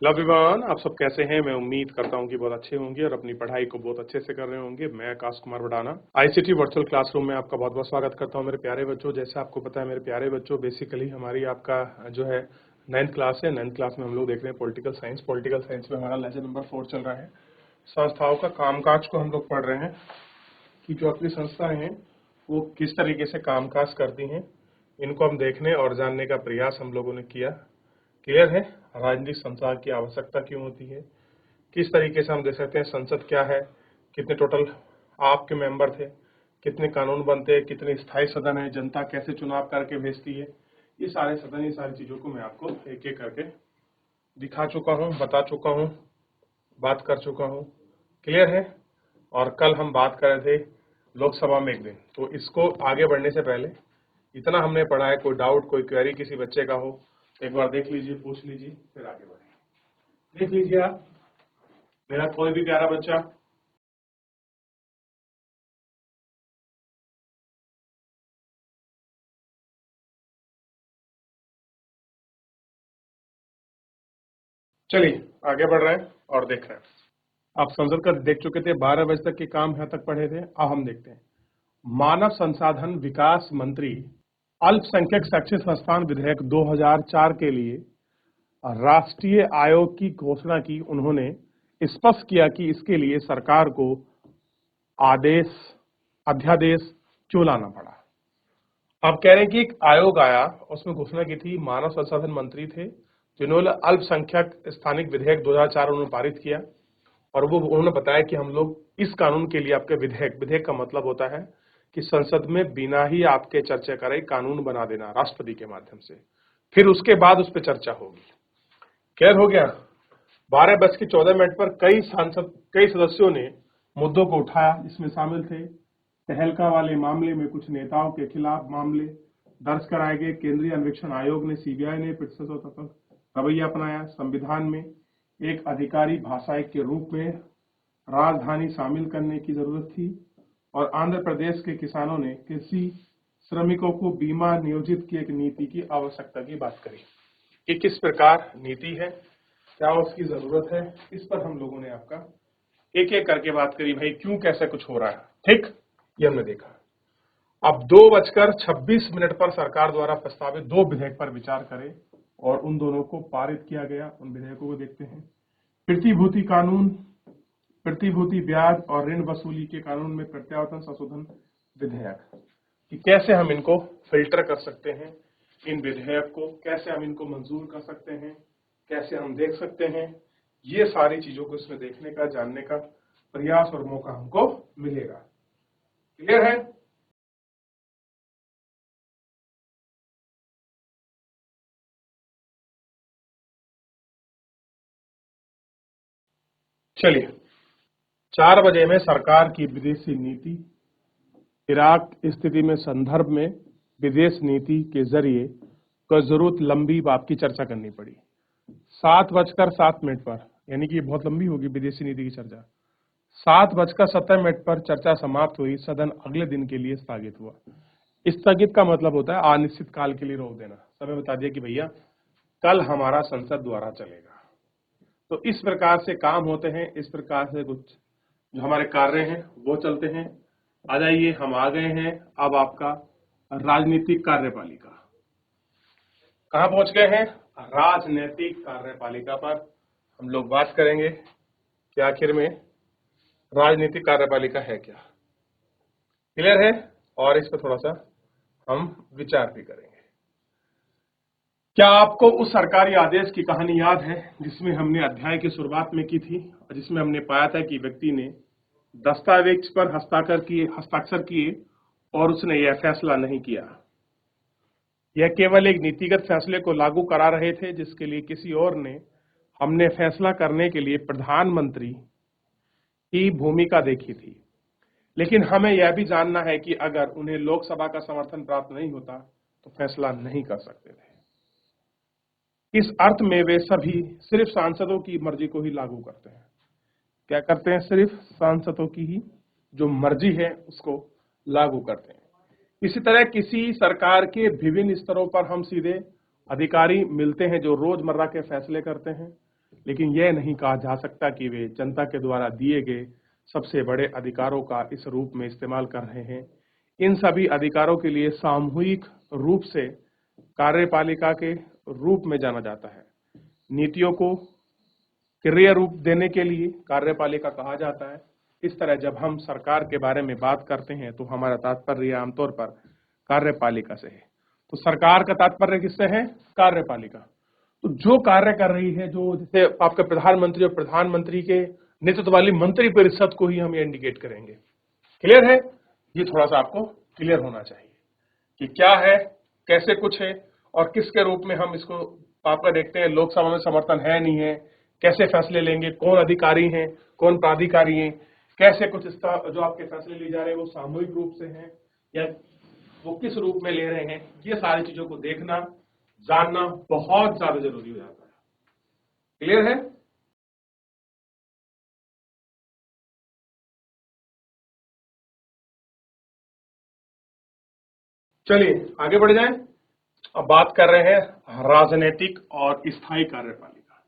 Hello everyone, आप सब कैसे हैं? मैं उम्मीद करता हूं कि बहुत अच्छे होंगे और अपनी पढ़ाई को बहुत अच्छे से कर रहे होंगे। मैं Akash Kumar वडाना ICT virtual classroom में आपका बहुत बहुत स्वागत करता हूं। मेरे प्यारे बच्चों, जैसे आपको पता है मेरे प्यारे बच्चों, बेसिकली हमारी आपका जो है 9th क्लास है। 9th क्लास में हम लोग देख रहे हैं पॉलिटिकल साइंस। पॉलिटिकल साइंस में हमारा लेसन नंबर 4 चल रहा है। संस्थाओं का कामकाज को हम लोग पढ़ रहे हैं कि जो अपनी संस्थाएं हैं वो किस तरीके से कामकाज करती हैं, इनको हम देखने और जानने का प्रयास हम लोगों ने किया। क्लियर है? राजनीतिक संस्थान की आवश्यकता क्यों होती है, किस तरीके से हम देख सकते हैं संसद क्या है, कितने टोटल आपके मेंबर थे, कितने कानून बनते हैं, कितने स्थायी सदन है, जनता कैसे चुनाव करके भेजती है, ये सारे सदन, ये सारी चीजों को मैं आपको एक एक करके दिखा चुका हूँ, बता चुका हूँ, बात कर चुका हूँ। क्लियर है? और कल हम बात कर रहे थे लोकसभा में एक दिन, तो इसको आगे बढ़ने से पहले इतना हमने पढ़ा है। कोई डाउट, कोई क्वेरी किसी बच्चे का हो, एक बार देख लीजिए, पूछ लीजिए, फिर आगे बढ़े। देख लीजिए आप, मेरा कोई भी प्यारा बच्चा। चलिए आगे बढ़ रहे हैं और देख रहे हैं। आप संसद का देख चुके थे, 12 बजे तक के काम यहाँ तक पढ़े थे। अब हम देखते हैं मानव संसाधन विकास मंत्री अल्पसंख्यक शैक्षिक संस्थान विधेयक 2004 के लिए राष्ट्रीय आयोग की घोषणा की। उन्होंने स्पष्ट किया कि इसके लिए सरकार को अध्यादेश क्यों लाना पड़ा। अब कह रहे हैं कि एक आयोग आया, उसमें घोषणा की थी, मानव संसाधन मंत्री थे जिन्होंने अल्पसंख्यक स्थानिक विधेयक 2004 उन्होंने पारित किया। और वो उन्होंने बताया कि हम लोग इस कानून के लिए आपके विधेयक का मतलब होता है कि संसद में बिना ही आपके चर्चा करे कानून बना देना राष्ट्रपति के माध्यम से, फिर उसके बाद उस पर चर्चा होगी। क्लियर हो गया? 12:14 पर कई सदस्यों ने मुद्दों को उठाया। इसमें शामिल थे तहलका वाले मामले में कुछ नेताओं के खिलाफ मामले दर्ज कराए गए। केंद्रीय अन्वेषण आयोग ने, सीबीआई ने प्रतिशत रवैया अपनाया। संविधान में एक अधिकारी भाषा के रूप में राजधानी शामिल करने की जरूरत थी। और आंध्र प्रदेश के किसानों ने कृषि श्रमिकों को बीमा नियोजित की एक नीति की आवश्यकता की बात करी कि किस प्रकार नीति है, क्या उसकी जरूरत है। इस पर हम लोगों ने आपका एक एक करके बात करी, भाई क्यों कैसे कुछ हो रहा है। ठीक, ये हमने देखा। अब 2:26 पर सरकार द्वारा प्रस्तावित 2 विधेयक पर विचार करें और उन दोनों को पारित किया गया। उन विधेयकों को देखते हैं। प्रतिभूति कानून, प्रतिभूति ब्याज और ऋण वसूली के कानून में प्रत्यावर्तन संशोधन विधेयक, कि कैसे हम इनको फिल्टर कर सकते हैं, इन विधेयक को कैसे हम इनको मंजूर कर सकते हैं, कैसे हम देख सकते हैं। ये सारी चीजों को इसमें देखने का, जानने का प्रयास और मौका हमको मिलेगा। क्लियर है? चलिए, 4 बजे में सरकार की विदेशी नीति, इराक स्थिति में संदर्भ में विदेश नीति के जरिए को जरूरत लंबी आपकी चर्चा करनी पड़ी। 7:07 पर, यानी कि बहुत लंबी होगी विदेशी नीति की चर्चा। 7:17 पर चर्चा समाप्त हुई। सदन अगले दिन के लिए स्थगित हुआ। स्थगित का मतलब होता है अनिश्चित काल के लिए रोक देना। समय बता दिया कि भैया कल हमारा संसद द्वारा चलेगा। तो इस प्रकार से काम होते हैं, इस प्रकार से कुछ जो हमारे कार्य हैं वो चलते हैं। आ जाइए, हम आ गए हैं अब आपका राजनीतिक कार्यपालिका। कहां पहुंच गए हैं? राजनीतिक कार्यपालिका पर हम लोग बात करेंगे कि आखिर में राजनीतिक कार्यपालिका है क्या। क्लियर है? और इस पर थोड़ा सा हम विचार भी करेंगे। क्या आपको उस सरकारी आदेश की कहानी याद है जिसमें हमने अध्याय की शुरुआत में की थी और जिसमें हमने पाया था कि व्यक्ति ने दस्तावेज पर हस्ताक्षर किए और उसने यह फैसला नहीं किया। यह केवल एक नीतिगत फैसले को लागू करा रहे थे जिसके लिए किसी और ने, हमने फैसला करने के लिए प्रधानमंत्री की भूमिका देखी थी। लेकिन हमें यह भी जानना है कि अगर उन्हें लोकसभा का समर्थन प्राप्त नहीं होता तो फैसला नहीं कर सकते थे। इस अर्थ में वे सभी सिर्फ सांसदों की मर्जी को ही लागू करते हैं। क्या करते हैं? सिर्फ सांसदों की ही जो मर्जी है उसको लागू करते हैं। इसी तरह किसी सरकार के विभिन्न स्तरों पर हम सीधे अधिकारी मिलते हैं जो रोजमर्रा के फैसले करते हैं। लेकिन यह नहीं कहा जा सकता कि वे जनता के द्वारा दिए गए सबसे बड़े अधिकारों का इस रूप में इस्तेमाल कर रहे हैं। इन सभी अधिकारों के लिए सामूहिक रूप से कार्यपालिका के रूप में जाना जाता है। नीतियों को क्रिया रूप देने के लिए कार्यपालिका कहा जाता है। इस तरह जब हम सरकार के बारे में बात करते हैं तो हमारा तात्पर्य आमतौर पर कार्यपालिका से है। तो सरकार का तात्पर्य किससे है? कार्यपालिका। तो जो कार्य कर रही है, जो जैसे आपके प्रधानमंत्री और प्रधानमंत्री के नेतृत्व वाली मंत्री परिषद को ही हम ये इंडिकेट करेंगे। क्लियर है? ये थोड़ा सा आपको क्लियर होना चाहिए कि क्या है, कैसे कुछ है और किसके रूप में हम इसको आपका देखते हैं। लोकसभा में समर्थन है नहीं है, कैसे फैसले लेंगे, कौन अधिकारी हैं, कौन प्राधिकारी हैं, कैसे कुछ इसका जो आपके फैसले लिए जा रहे हैं वो सामूहिक रूप से हैं या वो किस रूप में ले रहे हैं, ये सारी चीजों को देखना जानना बहुत ज्यादा जरूरी हो जाता है। क्लियर है? चलिए आगे बढ़ जाएं। अब बात कर रहे हैं राजनीतिक और स्थायी कार्यपालिका।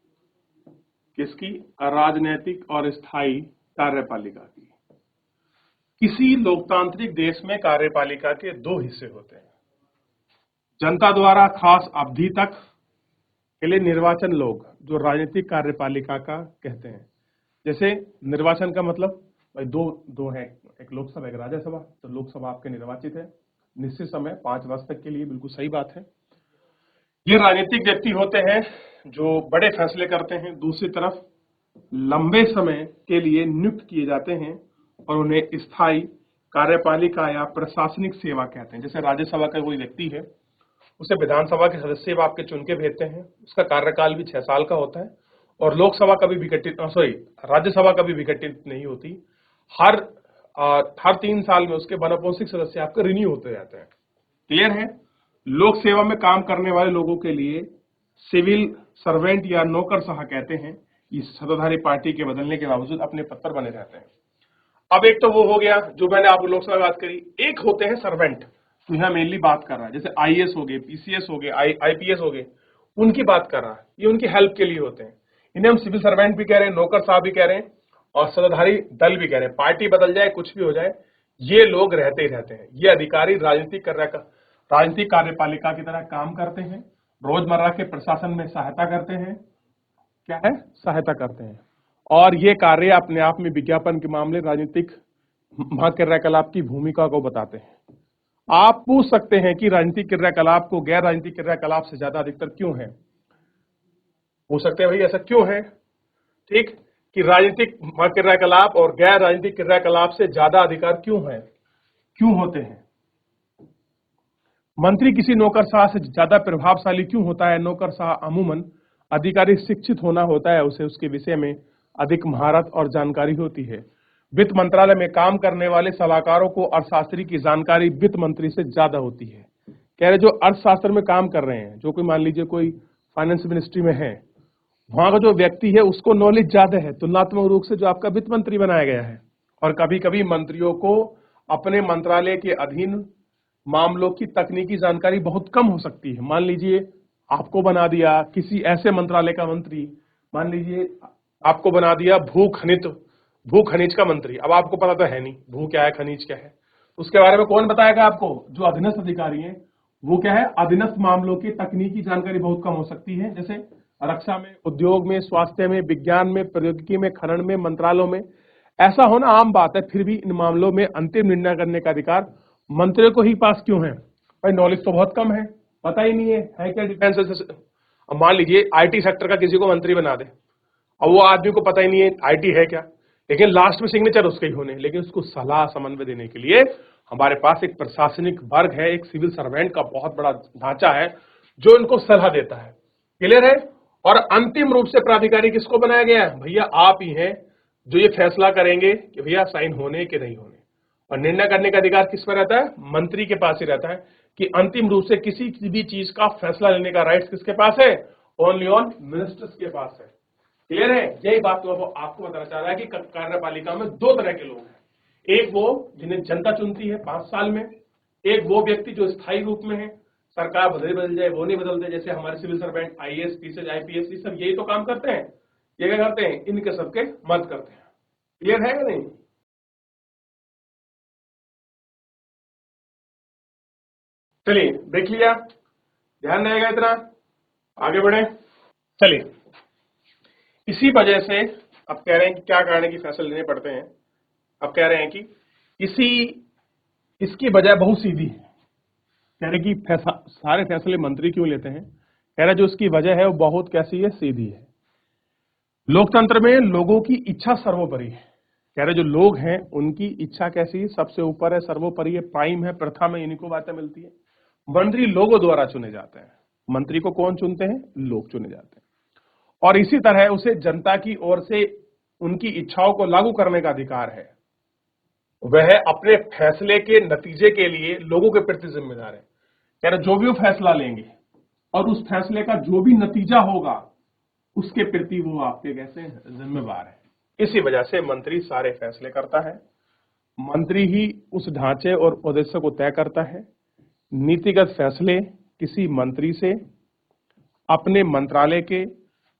किसकी? राजनीतिक और स्थायी कार्यपालिका की। किसी लोकतांत्रिक देश में कार्यपालिका के दो हिस्से होते हैं। जनता द्वारा खास अवधि तक के लिए निर्वाचन लोग, जो राजनीतिक कार्यपालिका का कहते हैं। जैसे निर्वाचन का मतलब भाई दो है, एक लोकसभा एक राज्यसभा। तो लोकसभा आपके निर्वाचित है निश्चित समय 5 वर्ष तक के लिए, बिल्कुल सही बात है। ये राजनीतिक व्यक्ति होते हैं जो बड़े फैसले करते हैं। दूसरी तरफ लंबे समय के लिए नियुक्त किए जाते हैं और उन्हें स्थायी कार्यपालिका या प्रशासनिक सेवा कहते हैं। जैसे राज्यसभा का कोई व्यक्ति है, उसे विधानसभा के सदस्य आपके चुन के भेजते हैं, उसका कार्यकाल भी 6 साल का होता है और लोकसभा कभी विघटित राज्यसभा कभी विघटित नहीं होती। हर 3 साल में उसके वनपोषिक सदस्य आपके रिन्यू होते जाते हैं। क्लियर है? लोक सेवा में काम करने वाले लोगों के लिए सिविल सर्वेंट या नौकरशाह कहते हैं। इस सत्ताधारी पार्टी के बदलने के बावजूद अपने पद पर बने रहते हैं। अब एक तो वो हो गया जो मैंने आपको लोकसभा बात करी। एक होते हैं सर्वेंट, तो यहाँ मेनली बात कर रहा है जैसे आईएएस हो गए, पीसीएस हो गए, आईपीएस हो गए, उनकी बात कर रहा है। ये उनकी हेल्प के लिए होते हैं। इन्हें हम सिविल सर्वेंट भी कह रहे हैं, नौकरशाह भी कह रहे हैं और सत्ताधारी दल भी कह रहे हैं। पार्टी बदल जाए, कुछ भी हो जाए, ये लोग रहते ही रहते हैं। ये अधिकारी राजनीतिक कार्यपालिका की तरह काम करते हैं, रोजमर्रा के प्रशासन में सहायता करते हैं। क्या है? सहायता करते हैं। और ये कार्य अपने आप में विज्ञापन के मामले राजनीतिक क्रियाकलाप की भूमिका को बताते हैं। आप पूछ सकते हैं कि राजनीतिक क्रियाकलाप को गैर राजनीतिक क्रियाकलाप से ज्यादा अधिकतर क्यों है? पूछ सकते हैं भाई ऐसा क्यों है? ठीक, कि राजनीतिक क्रियाकलाप और गैर राजनीतिक क्रियाकलाप से ज्यादा अधिकार क्यों है, क्यों होते हैं? मंत्री किसी नौकरशाह से ज्यादा प्रभावशाली क्यों होता है? नौकरशाह अमूमन अधिकारी शिक्षित होना होता है, उसे उसके विषय में अधिक महारत और जानकारी होती है। वित्त मंत्रालय में काम करने वाले सलाहकारों को अर्थशास्त्री की जानकारी वित्त मंत्री से ज्यादा होती है। कह रहे जो अर्थशास्त्र में काम कर रहे हैं, जो कोई मान लीजिए कोई फाइनेंस मिनिस्ट्री में है, वहां का जो व्यक्ति है उसको नॉलेज ज्यादा है तुलनात्मक रूप से जो आपका वित्त मंत्री बनाया गया है। और कभी कभी मंत्रियों को अपने मंत्रालय के अधीन मामलों की तकनीकी जानकारी बहुत कम हो सकती है। मान लीजिए आपको बना दिया किसी ऐसे मंत्रालय का मंत्री, मान लीजिए आपको बना दिया भू खनिज का मंत्री। अब आपको पता तो है नहीं भू क्या है, खनिज क्या है, उसके बारे में कौन बताएगा आपको? जो अधीनस्थ अधिकारी हैं। वो क्या है? अधीनस्थ मामलों की तकनीकी जानकारी बहुत कम हो सकती है। जैसे रक्षा में, उद्योग में, स्वास्थ्य में, विज्ञान में, प्रौद्योगिकी में, खनन में, मंत्रालयों में ऐसा होना आम बात है। फिर भी इन मामलों में अंतिम निर्णय करने का अधिकार मंत्रियों को ही पास क्यों है? भाई नॉलेज तो बहुत कम है, पता ही नहीं है क्या डिफेंस। अब मान लीजिए आईटी सेक्टर का किसी को मंत्री बना दे, अब वो आदमी को पता ही नहीं है आईटी है क्या, लेकिन लास्ट में सिग्नेचर उसके ही होने, लेकिन उसको सलाह समन्वय देने के लिए हमारे पास एक प्रशासनिक वर्ग है, एक सिविल सर्वेंट का बहुत बड़ा ढांचा है जो इनको सलाह देता है। क्लियर है? और अंतिम रूप से प्राधिकारी किसको बनाया गया है? भैया आप ही हैं जो ये फैसला करेंगे कि भैया साइन होने के नहीं होने। और निर्णय करने का अधिकार किस पर रहता है? मंत्री के पास ही रहता है कि अंतिम रूप से किसी भी चीज का फैसला लेने का राइट किसके पास है? ओनली ऑन मिनिस्टर्स के पास है। क्लियर है? यही बात तो आपको बताना चाह रहा है कि कार्यपालिका में 2 तरह के लोग हैं। एक वो जिन्हें जनता चुनती है 5 साल में, एक वो व्यक्ति जो स्थायी रूप में है, सरकार बदल जाए वो नहीं बदलते। जैसे हमारे civil servant IAS, PCS, IPS, ये सब यही तो काम करते हैं। ये क्या करते हैं, इनके सबके मत करते हैं। क्लियर है या नहीं? चलिए देख लिया, ध्यान रहेगा इतना, आगे बढ़े। चलिए, इसी वजह से अब कह रहे हैं कि क्या कारण है कि फैसले लेने पड़ते हैं। अब कह रहे हैं कि इसी इसकी वजह बहुत सीधी है। कह रहे कि सारे फैसले मंत्री क्यों लेते हैं, कह रहे जो उसकी वजह है वो बहुत कैसी है, सीधी है। लोकतंत्र में लोगों की इच्छा सर्वोपरि है। कह रहे जो लोग हैं उनकी इच्छा कैसी है, सबसे ऊपर है, सर्वोपरि है, प्राइम है, प्रथम है, इन्हीं को बातें मिलती है। मंत्री लोगों द्वारा चुने जाते हैं। मंत्री को कौन चुनते हैं, लोग चुने जाते हैं। और इसी तरह उसे जनता की ओर से उनकी इच्छाओं को लागू करने का अधिकार है। वह अपने फैसले के नतीजे के लिए लोगों के प्रति जिम्मेदार है। कह रहे जो भी वो फैसला लेंगे और उस फैसले का जो भी नतीजा होगा उसके प्रति वो आपके कैसे जिम्मेवार है। इसी वजह से मंत्री सारे फैसले करता है। मंत्री ही उस ढांचे और उद्देश्य को तय करता है। नीतिगत फैसले किसी मंत्री से अपने मंत्रालय के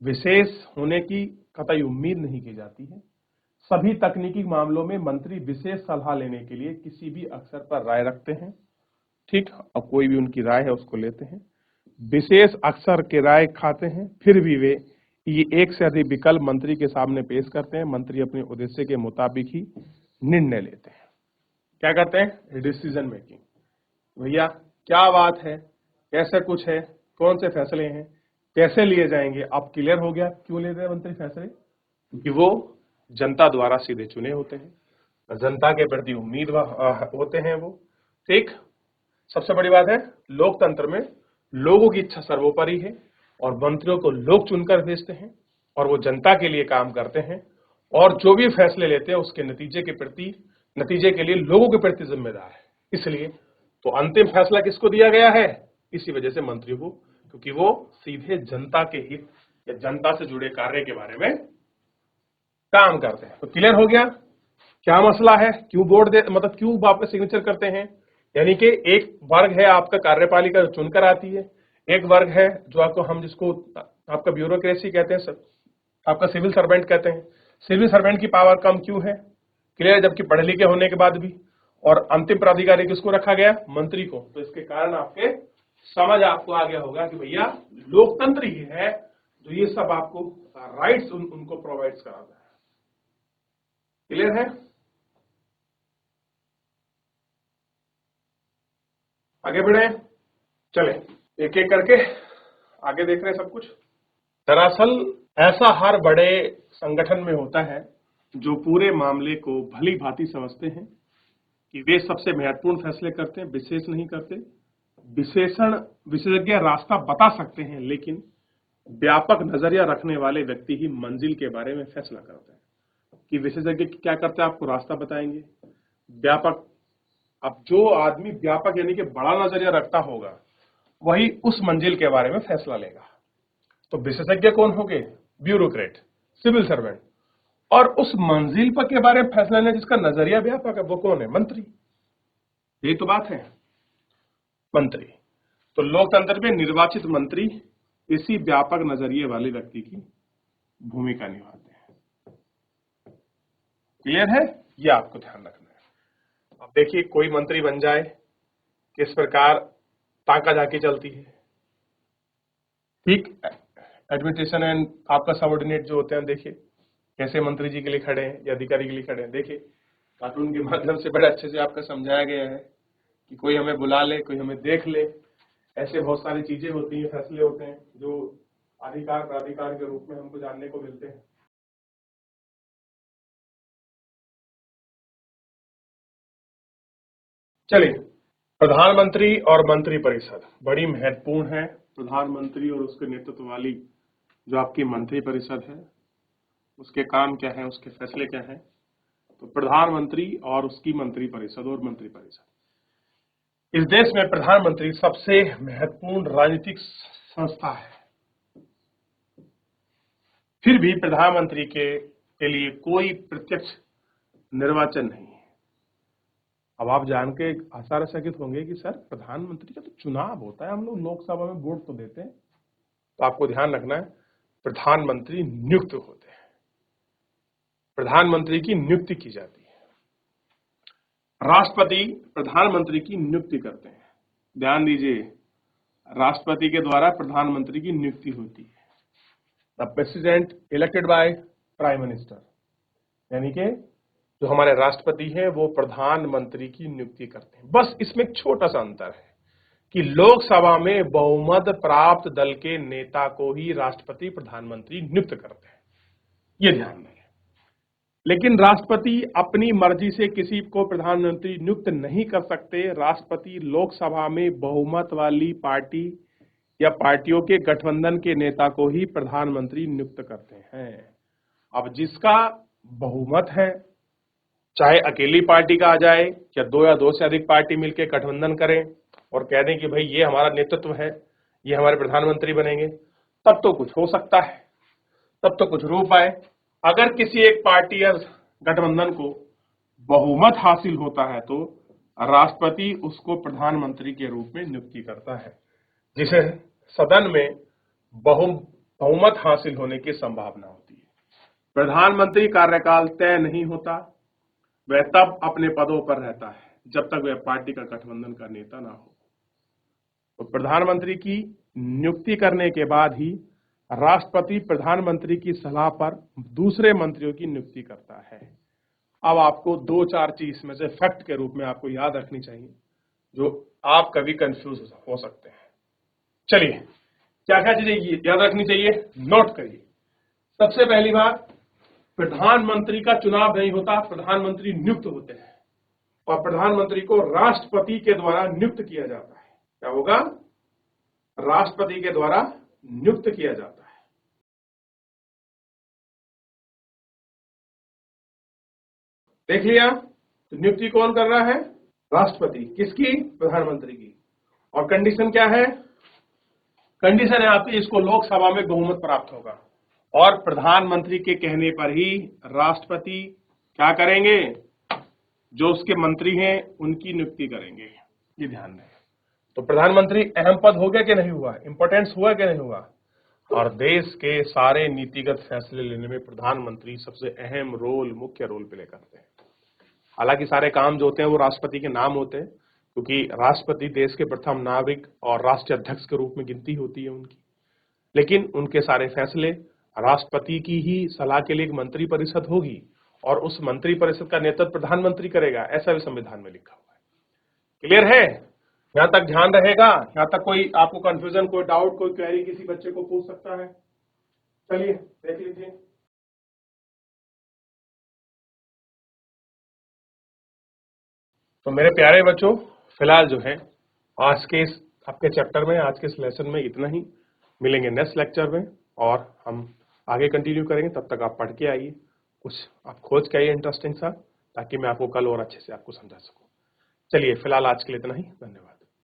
विशेष होने की कतई उम्मीद नहीं की जाती है। सभी तकनीकी मामलों में मंत्री विशेष सलाह लेने के लिए किसी भी अफसर पर राय रखते हैं। ठीक, अब कोई भी उनकी राय है उसको लेते हैं। विशेष अफसर के राय खाते हैं, फिर भी वे ये एक से अधिक विकल्प मंत्री के सामने पेश करते हैं। मंत्री अपने उद्देश्य के मुताबिक ही निर्णय लेते हैं। क्या करते हैं, डिसीजन मेकिंग। भैया क्या बात है, कैसे कुछ है, कौन से फैसले हैं, कैसे लिए जाएंगे। अब क्लियर हो गया क्यों लेते हैं मंत्री फैसले, क्योंकि वो जनता द्वारा सीधे चुने होते हैं, जनता के प्रति उम्मीद होते हैं वो। ठीक, सबसे बड़ी बात है लोकतंत्र में लोगों की इच्छा सर्वोपरि है और मंत्रियों को लोग चुनकर भेजते हैं और वो जनता के लिए काम करते हैं और जो भी फैसले लेते हैं उसके नतीजे के लिए लोगों के प्रति जिम्मेदार है। इसलिए तो अंतिम फैसला किसको दिया गया है, इसी वजह से मंत्री को, क्योंकि वो सीधे जनता के हित या जनता से जुड़े कार्य के बारे में काम करते हैं। तो क्लियर हो गया क्या मसला है, क्यों वोट दे, मतलब क्यों आप सिग्नेचर करते हैं। यानी कि एक वर्ग है आपका कार्यपालिका जो चुनकर आती है, एक वर्ग है जो जिसको आपका ब्यूरोक्रेसी कहते हैं, आपका सिविल सर्वेंट कहते हैं। सिविल सर्वेंट की पावर कम क्यों है, क्लियर, जबकि पढ़े लिखे होने के बाद भी। और अंतिम प्राधिकारी किसको रखा गया, मंत्री को। तो इसके कारण आपके समझ आपको आ गया होगा कि भैया लोकतंत्र ही है जो ये सब आपको राइट्स उनको प्रोवाइड कराता है। क्लियर है, आगे बढ़े, चले एक एक करके आगे देख रहे हैं सब कुछ। दरअसल ऐसा हर बड़े संगठन में होता है जो पूरे मामले को भली भांति समझते हैं कि वे सबसे महत्वपूर्ण फैसले करते हैं, विशेष नहीं करते। विशेषज्ञ रास्ता बता सकते हैं, लेकिन व्यापक नजरिया रखने वाले व्यक्ति ही मंजिल के बारे में फैसला करते हैं। कि विशेषज्ञ क्या करते हैं, आपको रास्ता बताएंगे। व्यापक, अब जो आदमी व्यापक यानी कि बड़ा नजरिया रखता होगा वही उस मंजिल के बारे में फैसला लेगा। तो विशेषज्ञ कौन होंगे, ब्यूरोक्रेट, सिविल सर्वेंट। और उस मंजिल पर के बारे में फैसला लेना जिसका नजरिया व्यापक है वो कौन है, मंत्री। यही तो बात है, मंत्री। तो लोकतंत्र में निर्वाचित मंत्री इसी व्यापक नजरिए वाले व्यक्ति की भूमिका निभाते हैं। क्लियर है, ये आपको ध्यान रखना है। अब देखिए कोई मंत्री बन जाए किस प्रकार ताका झाकी चलती है। ठीक, एडमिनिस्ट्रेशन एंड आपका सबऑर्डिनेट जो होते हैं, देखिए कैसे मंत्री जी के लिए खड़े हैं या अधिकारी के लिए खड़े हैं। देखिए कार्टून के माध्यम से बड़े अच्छे से आपका समझाया गया है कि कोई हमें बुला ले, कोई हमें देख ले। ऐसे बहुत सारी चीजें होती हैं, फैसले होते हैं जो अधिकार प्राधिकार के रूप में हमको जानने को मिलते हैं। चलिए, प्रधानमंत्री और मंत्रिपरिषद बड़ी महत्वपूर्ण है। प्रधानमंत्री और उसके नेतृत्व वाली जो आपकी मंत्रिपरिषद है उसके काम क्या है, उसके फैसले क्या है। तो प्रधानमंत्री और उसकी मंत्रिपरिषद और मंत्रिपरिषद, इस देश में प्रधानमंत्री सबसे महत्वपूर्ण राजनीतिक संस्था है। फिर भी प्रधानमंत्री के लिए कोई प्रत्यक्ष निर्वाचन नहीं है। अब आप जान के आश्चर्यचकित होंगे कि सर प्रधानमंत्री का तो चुनाव होता है, हम लोग लोकसभा में वोट तो देते हैं। तो आपको ध्यान रखना है प्रधानमंत्री नियुक्त होते हैं। प्रधानमंत्री की नियुक्ति की जाती है। राष्ट्रपति प्रधानमंत्री की नियुक्ति करते हैं। ध्यान दीजिए, राष्ट्रपति के द्वारा प्रधानमंत्री की नियुक्ति होती है। The president elected by prime minister, यानी कि जो हमारे राष्ट्रपति हैं वो प्रधानमंत्री की नियुक्ति करते हैं। बस इसमें एक छोटा सा अंतर है कि लोकसभा में बहुमत प्राप्त दल के नेता को ही राष्ट्रपति प्रधानमंत्री नियुक्त करते हैं, ये ध्यान रखें। लेकिन राष्ट्रपति अपनी मर्जी से किसी को प्रधानमंत्री नियुक्त नहीं कर सकते। राष्ट्रपति लोकसभा में बहुमत वाली पार्टी या पार्टियों के गठबंधन के नेता को ही प्रधानमंत्री नियुक्त करते हैं। अब जिसका बहुमत है, चाहे अकेली पार्टी का आ जाए या दो से अधिक पार्टी मिलकर गठबंधन करें और कह दें कि भाई ये हमारा नेतृत्व है, ये हमारे प्रधानमंत्री बनेंगे, तब तो कुछ हो सकता है, तब तो कुछ रूप आए। अगर किसी एक पार्टी या गठबंधन को बहुमत हासिल होता है तो राष्ट्रपति उसको प्रधानमंत्री के रूप में नियुक्ति करता है, जिसे सदन में बहुमत हासिल होने की संभावना होती है। प्रधानमंत्री कार्यकाल तय नहीं होता, वह तब अपने पदों पर रहता है जब तक वह पार्टी का गठबंधन का नेता ना हो। तो प्रधानमंत्री की नियुक्ति करने के बाद ही राष्ट्रपति प्रधानमंत्री की सलाह पर दूसरे मंत्रियों की नियुक्ति करता है। अब आपको 2-4 चीज में से फैक्ट के रूप में आपको याद रखनी चाहिए, जो आप कभी कंफ्यूज हो सकते हैं। चलिए, क्या क्या चीजें याद रखनी चाहिए, नोट करिए। सबसे पहली बात, प्रधानमंत्री का चुनाव नहीं होता, प्रधानमंत्री नियुक्त होते हैं और प्रधानमंत्री को राष्ट्रपति के द्वारा नियुक्त किया जाता है। क्या होगा? राष्ट्रपति के द्वारा नियुक्त किया जाता है। देख लिया, तो नियुक्ति कौन कर रहा है? राष्ट्रपति। किसकी? प्रधानमंत्री की। और कंडीशन क्या है? कंडीशन है आपकी, इसको लोकसभा में बहुमत प्राप्त होगा और प्रधानमंत्री के कहने पर ही राष्ट्रपति क्या करेंगे? जो उसके मंत्री हैं उनकी नियुक्ति करेंगे। ये ध्यान रखें। तो प्रधानमंत्री अहम पद हो गया कि नहीं हुआ? इंपॉर्टेंस हुआ कि नहीं हुआ? और देश के सारे नीतिगत फैसले लेने में प्रधानमंत्री सबसे अहम रोल, मुख्य रोल प्ले करते हैं। हालांकि सारे काम जो होते हैं वो राष्ट्रपति के नाम होते हैं, क्योंकि राष्ट्रपति देश के प्रथम नागरिक और राष्ट्रीय अध्यक्ष के रूप में गिनती होती है उनकी, लेकिन उनके सारे फैसले राष्ट्रपति की ही सलाह के लिए एक मंत्री परिषद होगी और उस मंत्री परिषद का नेतृत्व प्रधानमंत्री करेगा, ऐसा भी संविधान में लिखा हुआ है। क्लियर है? यहां तक ध्यान रहेगा? यहां तक कोई आपको कंफ्यूजन, कोई डाउट, कोई क्वेरी किसी बच्चे को पूछ सकता है? चलिए देख लीजिए। तो मेरे प्यारे बच्चों, फिलहाल जो है आज के इस आपके चैप्टर में, आज के इस लेसन में इतना ही। मिलेंगे नेक्स्ट लेक्चर में और हम आगे कंटिन्यू करेंगे। तब तक आप पढ़ के आइए, कुछ आप खोज के आइए इंटरेस्टिंग सा, ताकि मैं आपको कल और अच्छे से आपको समझा सकूं। चलिए फिलहाल आज के लिए इतना ही। धन्यवाद।